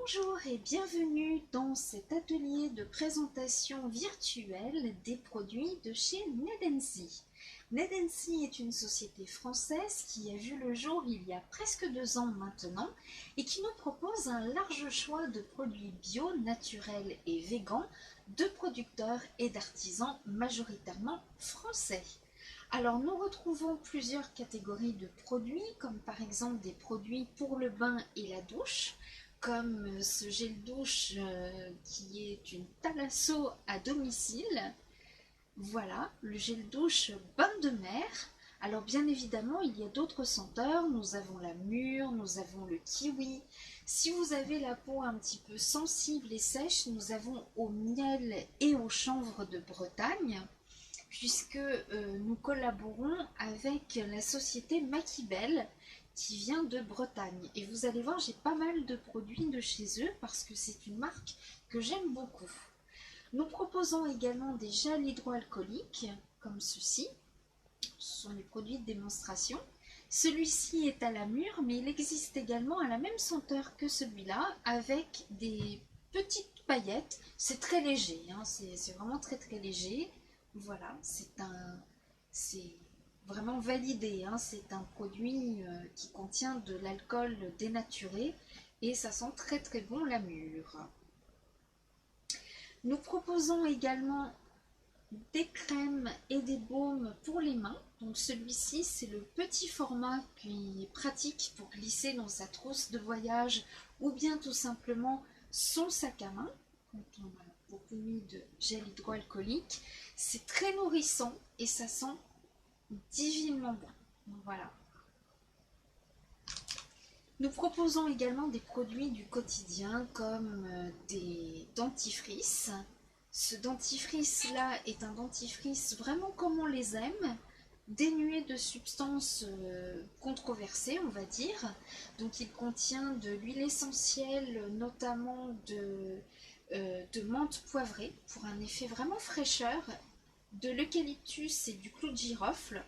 Bonjour et bienvenue dans cet atelier de présentation virtuelle des produits de chez Nedency. Nedency est une société française qui a vu le jour il y a presque 2 ans maintenant et qui nous propose un large choix de produits bio, naturels et végans de producteurs et d'artisans majoritairement français. Alors nous retrouvons plusieurs catégories de produits comme par exemple des produits pour le bain et la douche, comme ce gel douche qui est une thalasso à domicile. Voilà, le gel douche bain de mer. Alors bien évidemment, il y a d'autres senteurs. Nous avons la mûre, nous avons le kiwi. Si vous avez la peau un petit peu sensible et sèche, nous avons au miel et au chanvre de Bretagne, puisque nous collaborons avec la société Maquibel qui vient de Bretagne. Et vous allez voir, j'ai pas mal de produits de chez eux parce que c'est une marque que j'aime beaucoup. Nous proposons également des gels hydroalcooliques comme ceci. Ce sont des produits de démonstration. Celui-ci est à la mûre, mais il existe également à la même senteur que celui-là avec des petites paillettes. C'est très léger, hein, c'est vraiment très très léger. Voilà, c'est vraiment validé, hein, c'est un produit qui contient de l'alcool dénaturé et ça sent très très bon la mûre. Nous proposons également des crèmes et des baumes pour les mains. Donc celui-ci, c'est le petit format qui est pratique pour glisser dans sa trousse de voyage ou bien tout simplement son sac à main. Quand on a beaucoup mis de gel hydroalcoolique, c'est très nourrissant et ça sent divinement bon. Donc voilà. Nous proposons également des produits du quotidien comme des dentifrices. Ce dentifrice-là est un dentifrice vraiment comme on les aime, dénué de substances controversées, on va dire. Donc il contient de l'huile essentielle, notamment de menthe poivrée, pour un effet vraiment fraîcheur, de l'eucalyptus et du clou de girofle,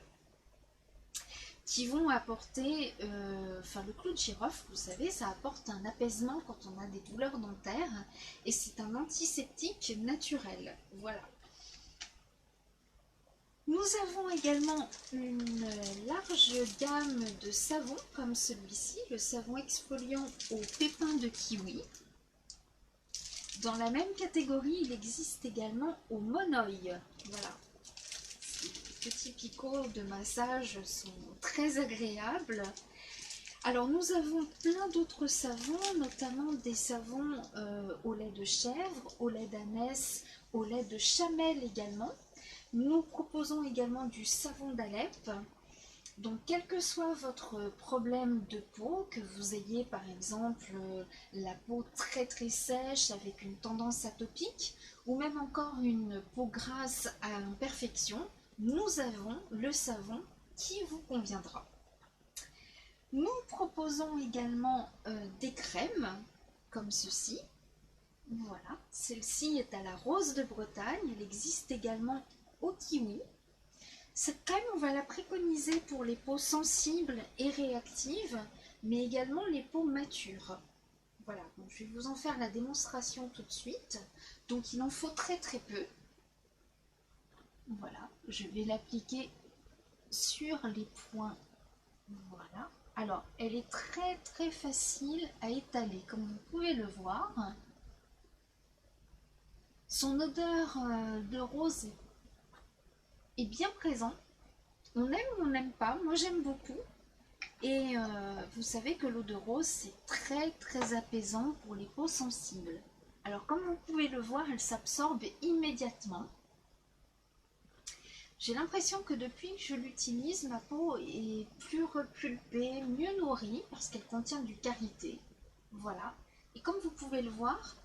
qui vont apporter, le clou de girofle, vous savez, ça apporte un apaisement quand on a des douleurs dentaires et c'est un antiseptique naturel. Voilà. Nous avons également une large gamme de savons comme celui-ci, le savon exfoliant au pépin de kiwi. Dans la même catégorie, il existe également au monoï. Voilà. Les petits picots de massage sont très agréables. Alors nous avons plein d'autres savons, notamment des savons au lait de chèvre, au lait d'ânesse, au lait de chamel également. Nous proposons également du savon d'Alep. Donc quel que soit votre problème de peau, que vous ayez par exemple la peau très très sèche avec une tendance atopique ou même encore une peau grasse à imperfection, nous avons le savon qui vous conviendra. Nous proposons également des crèmes comme ceci. Voilà, celle-ci est à la rose de Bretagne, elle existe également au kiwi. Cette crème, on va la préconiser pour les peaux sensibles et réactives, mais également les peaux matures. Voilà, donc je vais vous en faire la démonstration tout de suite. Donc il en faut très très peu. Voilà, je vais l'appliquer sur les points. Voilà. Alors, elle est très très facile à étaler, comme vous pouvez le voir. Son odeur de rose est bien présente. On aime ou on n'aime pas, moi j'aime beaucoup. Et vous savez que l'eau de rose, c'est très très apaisant pour les peaux sensibles. Alors comme vous pouvez le voir, elle s'absorbe immédiatement. J'ai l'impression que depuis que je l'utilise, ma peau est plus repulpée, mieux nourrie, parce qu'elle contient du karité. Voilà. Et comme vous pouvez le voir,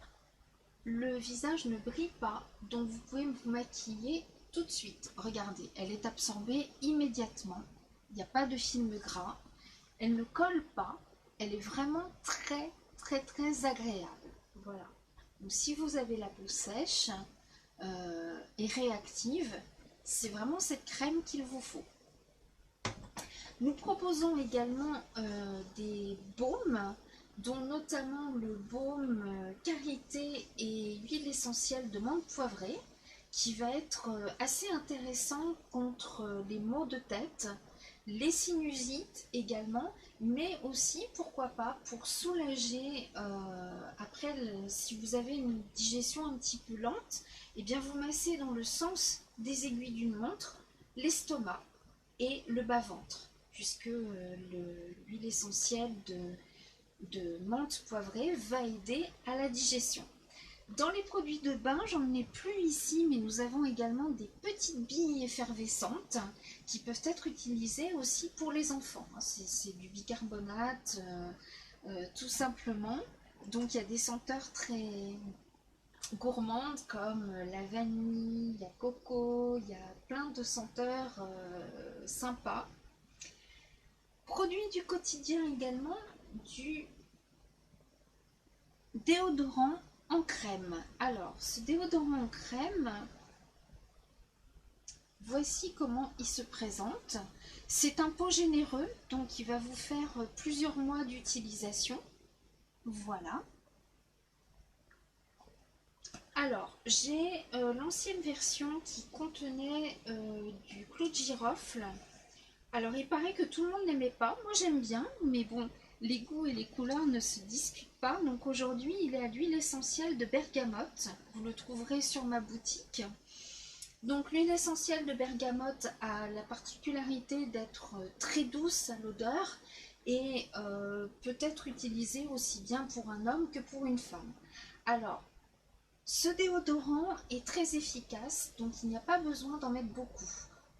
le visage ne brille pas, donc vous pouvez vous maquiller tout de suite. Regardez, elle est absorbée immédiatement. Il n'y a pas de film gras. Elle ne colle pas. Elle est vraiment très très très agréable. Voilà. Donc si vous avez la peau sèche et réactive, c'est vraiment cette crème qu'il vous faut. Nous proposons également des baumes dont notamment le baume karité et huile essentielle de menthe poivrée, qui va être assez intéressant contre les maux de tête, les sinusites également, mais aussi, pourquoi pas, pour soulager, après, si vous avez une digestion un petit peu lente, et bien vous massez dans le sens des aiguilles d'une montre l'estomac et le bas-ventre, puisque l'huile essentielle de menthe poivrée va aider à la digestion. Dans les produits de bain, j'en ai plus ici, mais nous avons également des petites billes effervescentes qui peuvent être utilisées aussi pour les enfants. C'est du bicarbonate, tout simplement. Donc il y a des senteurs très gourmandes comme la vanille, la coco, il y a plein de senteurs sympas. Produit du quotidien également, du déodorant en crème. Alors, ce déodorant en crème, voici comment il se présente. C'est un pot généreux, donc il va vous faire plusieurs mois d'utilisation. Voilà. Alors, j'ai l'ancienne version qui contenait du clou de girofle. Alors, il paraît que tout le monde n'aimait pas. Moi, j'aime bien, mais bon, les goûts et les couleurs ne se discutent pas. Donc, aujourd'hui, il est à l'huile essentielle de bergamote. Vous le trouverez sur ma boutique. Donc, l'huile essentielle de bergamote a la particularité d'être très douce à l'odeur et peut être utilisée aussi bien pour un homme que pour une femme. Alors, ce déodorant est très efficace, donc il n'y a pas besoin d'en mettre beaucoup.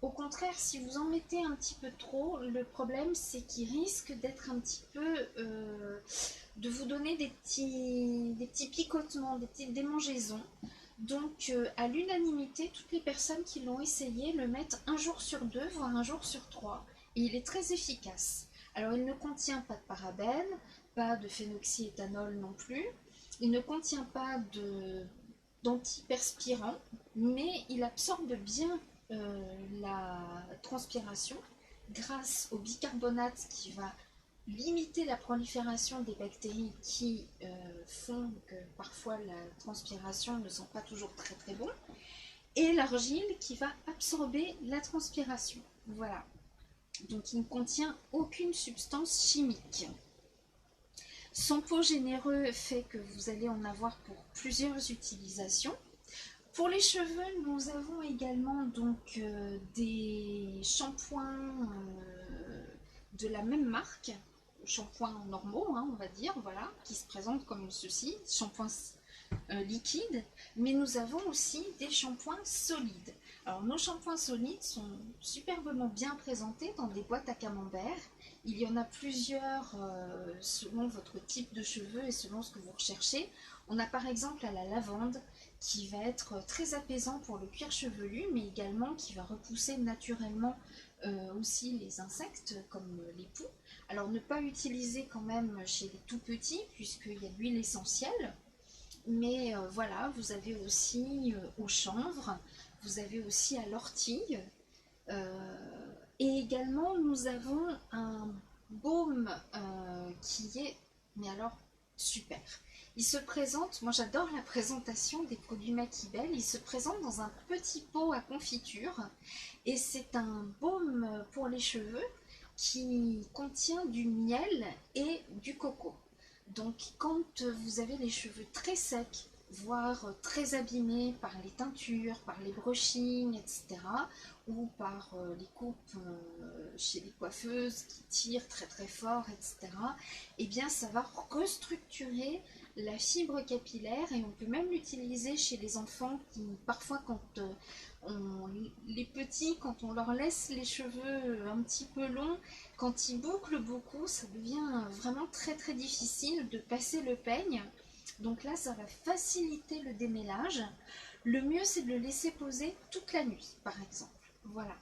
Au contraire, si vous en mettez un petit peu trop, le problème c'est qu'il risque d'être un petit peu, de vous donner des petits picotements, des petites démangeaisons. Donc à l'unanimité, toutes les personnes qui l'ont essayé le mettent un jour sur 2, voire un jour sur 3. Et il est très efficace. Alors il ne contient pas de parabènes, pas de phénoxyéthanol non plus. Il ne contient pas d'antiperspirant, mais il absorbe bien la transpiration grâce au bicarbonate qui va limiter la prolifération des bactéries qui font que parfois la transpiration ne sent pas toujours très très bon, et l'argile qui va absorber la transpiration. Voilà. Donc il ne contient aucune substance chimique. Son pot généreux fait que vous allez en avoir pour plusieurs utilisations. Pour les cheveux, nous avons également donc des shampoings de la même marque, shampoings normaux, hein, on va dire, voilà, qui se présentent comme ceci, shampoings liquides, mais nous avons aussi des shampoings solides. Alors nos shampoings solides sont superbement bien présentés dans des boîtes à camembert. Il y en a plusieurs selon votre type de cheveux et selon ce que vous recherchez. On a par exemple à la lavande qui va être très apaisant pour le cuir chevelu, mais également qui va repousser naturellement aussi les insectes comme les poux. Alors ne pas utiliser quand même chez les tout petits puisqu'il y a l'huile essentielle. Mais voilà, vous avez aussi au chanvre, vous avez aussi à l'ortie. Et également, nous avons un baume qui est, mais alors, super. Il se présente, moi j'adore la présentation des produits Makibel, il se présente dans un petit pot à confiture et c'est un baume pour les cheveux qui contient du miel et du coco. Donc quand vous avez les cheveux très secs, voire très abîmés par les teintures, par les brushings, etc., ou par les coupes chez les coiffeuses qui tirent très très fort, etc., eh bien ça va restructurer la fibre capillaire et on peut même l'utiliser chez les enfants qui parfois quand les petits, quand on leur laisse les cheveux un petit peu longs, quand ils bouclent beaucoup, ça devient vraiment très très difficile de passer le peigne. Donc là, ça va faciliter le démêlage. Le mieux, c'est de le laisser poser toute la nuit, par exemple. Voilà.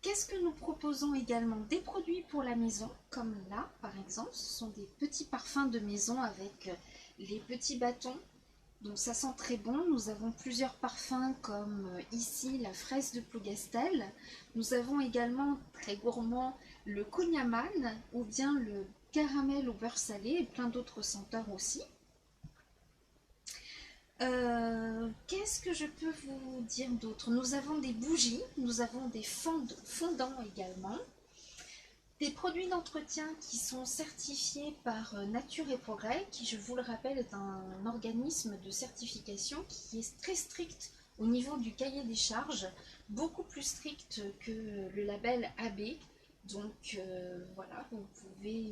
Qu'est-ce que nous proposons également? Des produits pour la maison, comme là, par exemple. Ce sont des petits parfums de maison avec les petits bâtons. Donc ça sent très bon. Nous avons plusieurs parfums comme ici la fraise de Plougastel. Nous avons également très gourmand le Konyaman ou bien le caramel au beurre salé et plein d'autres senteurs aussi. Qu'est-ce que je peux vous dire d'autre? Nous avons des bougies, nous avons des fondants également, des produits d'entretien qui sont certifiés par Nature et Progrès, qui, je vous le rappelle, est un organisme de certification qui est très strict au niveau du cahier des charges, beaucoup plus strict que le label AB. Donc voilà, vous pouvez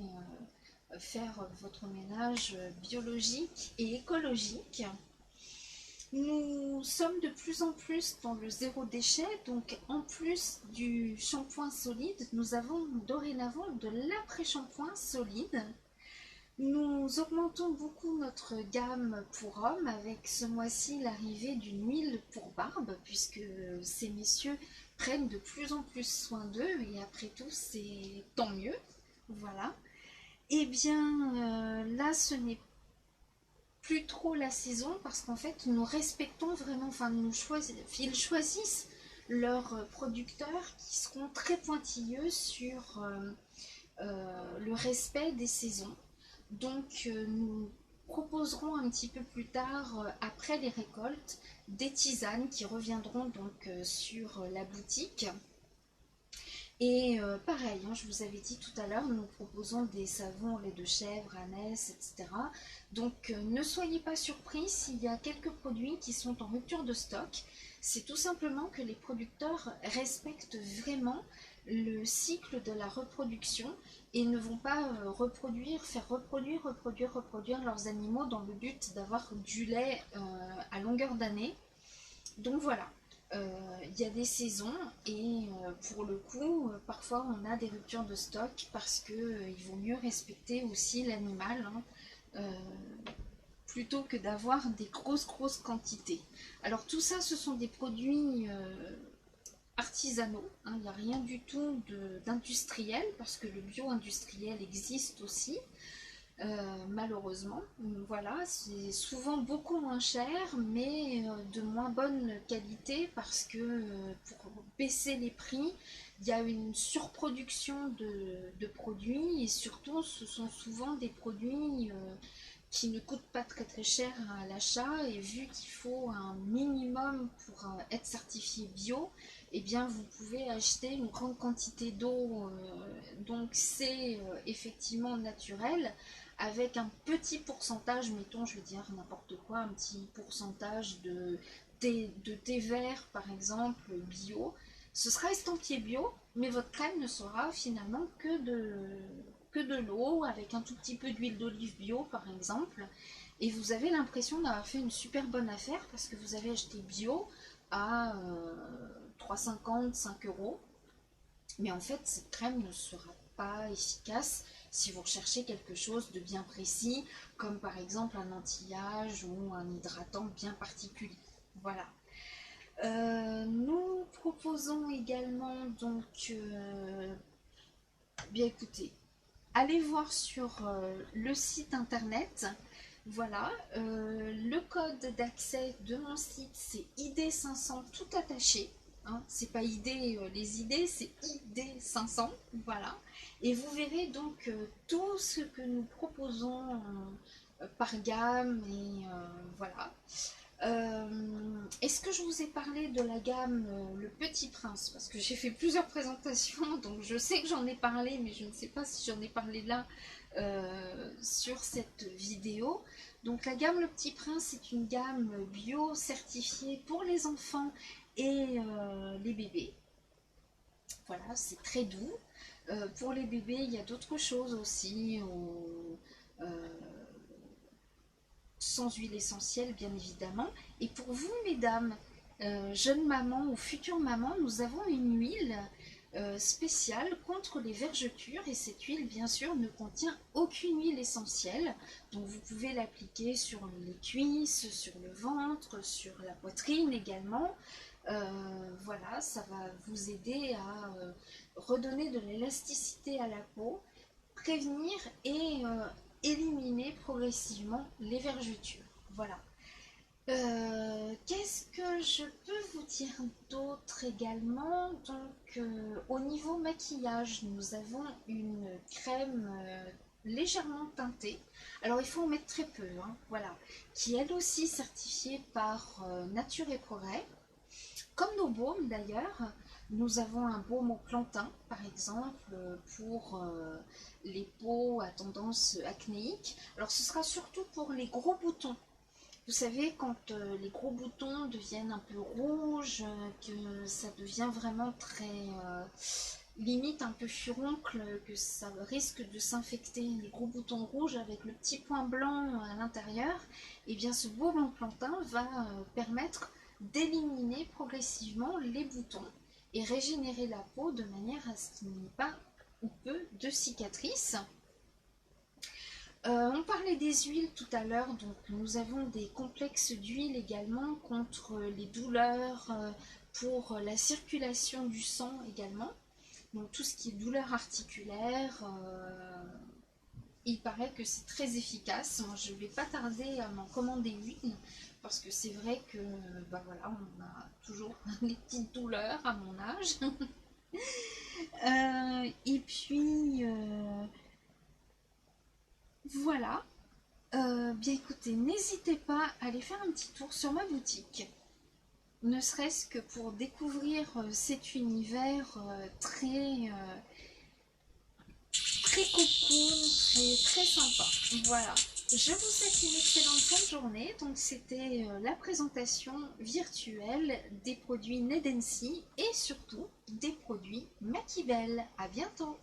faire votre ménage biologique et écologique. Nous sommes de plus en plus dans le zéro déchet, donc en plus du shampoing solide, nous avons dorénavant de l'après-shampoing solide. Nous augmentons beaucoup notre gamme pour hommes avec ce mois-ci l'arrivée d'une huile pour barbe, puisque ces messieurs prennent de plus en plus soin d'eux, et après tout c'est tant mieux. Voilà. Eh bien là ce n'est plus trop la saison parce qu'en fait nous respectons vraiment, enfin ils choisissent leurs producteurs qui seront très pointilleux sur le respect des saisons. Donc nous proposerons un petit peu plus tard, après les récoltes, des tisanes qui reviendront donc sur la boutique. Et pareil, hein, je vous avais dit tout à l'heure, nous proposons des savons au lait de chèvre, anès, etc. Donc ne soyez pas surpris s'il y a quelques produits qui sont en rupture de stock. C'est tout simplement que les producteurs respectent vraiment le cycle de la reproduction et ne vont pas faire reproduire leurs animaux dans le but d'avoir du lait à longueur d'année. Donc voilà, il y a des saisons et pour le coup, parfois on a des ruptures de stock parce que il vaut mieux respecter aussi l'animal, hein, plutôt que d'avoir des grosses quantités. Alors tout ça, ce sont des produits artisanaux, hein, il n'y a rien du tout d'industriel parce que le bio-industriel existe aussi. Malheureusement, voilà, c'est souvent beaucoup moins cher, mais de moins bonne qualité parce que pour baisser les prix, il y a une surproduction de produits et surtout ce sont souvent des produits qui ne coûtent pas très cher à l'achat et vu qu'il faut un minimum pour être certifié bio, eh bien vous pouvez acheter une grande quantité d'eau, donc c'est effectivement naturel avec un petit pourcentage, mettons, je vais dire n'importe quoi, un petit pourcentage de thé vert, par exemple, bio. Ce sera estampillé bio, mais votre crème ne sera finalement que de l'eau, avec un tout petit peu d'huile d'olive bio, par exemple. Et vous avez l'impression d'avoir fait une super bonne affaire parce que vous avez acheté bio à 3,50, 5 euros. Mais en fait, cette crème ne sera pas efficace si vous recherchez quelque chose de bien précis, comme par exemple un anti-âge ou un hydratant bien particulier. Voilà. Nous proposons également donc, bien écoutez, allez voir sur le site internet. Voilà, le code d'accès de mon site c'est ID500 tout attaché. Hein, c'est pas idée, les idées, c'est ID500. Voilà. Et vous verrez donc tout ce que nous proposons par gamme. Et voilà. Est-ce que je vous ai parlé de la gamme Le Petit Prince? Parce que j'ai fait plusieurs présentations, donc je sais que j'en ai parlé, mais je ne sais pas si j'en ai parlé là sur cette vidéo. Donc la gamme Le Petit Prince, c'est une gamme bio certifiée pour les enfants et les bébés. Voilà, c'est très doux. Pour les bébés, il y a d'autres choses aussi. Sans huile essentielle bien évidemment. Et pour vous mesdames, jeunes mamans ou futures mamans, nous avons une huile spéciale contre les vergetures et cette huile bien sûr ne contient aucune huile essentielle, donc vous pouvez l'appliquer sur les cuisses, sur le ventre, sur la poitrine également. Voilà, ça va vous aider à redonner de l'élasticité à la peau, prévenir et éliminer progressivement les vergetures. Voilà. Qu'est-ce que je peux vous dire d'autre également? Donc, au niveau maquillage, nous avons une crème légèrement teintée. Alors il faut en mettre très peu, hein, voilà. Qui est elle aussi certifiée par Nature et Progrès. Comme nos baumes d'ailleurs, nous avons un baume au plantain, par exemple, pour les peaux à tendance acnéique. Alors ce sera surtout pour les gros boutons. Vous savez, quand les gros boutons deviennent un peu rouges, que ça devient vraiment très limite un peu furoncle, que ça risque de s'infecter, les gros boutons rouges avec le petit point blanc à l'intérieur, et bien ce baume en plantain va permettre d'éliminer progressivement les boutons et régénérer la peau de manière à ce qu'il n'y ait pas ou peu de cicatrices. On parlait des huiles tout à l'heure, donc nous avons des complexes d'huile également contre les douleurs, pour la circulation du sang également. Donc tout ce qui est douleur articulaire, il paraît que c'est très efficace. Moi, je ne vais pas tarder à m'en commander une parce que c'est vrai que bah voilà, on a toujours des petites douleurs à mon âge. Et puis voilà. Bien écoutez, n'hésitez pas à aller faire un petit tour sur ma boutique. Ne serait-ce que pour découvrir cet univers très cocoon, très sympa. Voilà. Je vous souhaite une excellente fin de journée. Donc c'était la présentation virtuelle des produits Nedency et surtout des produits Makibel. À bientôt.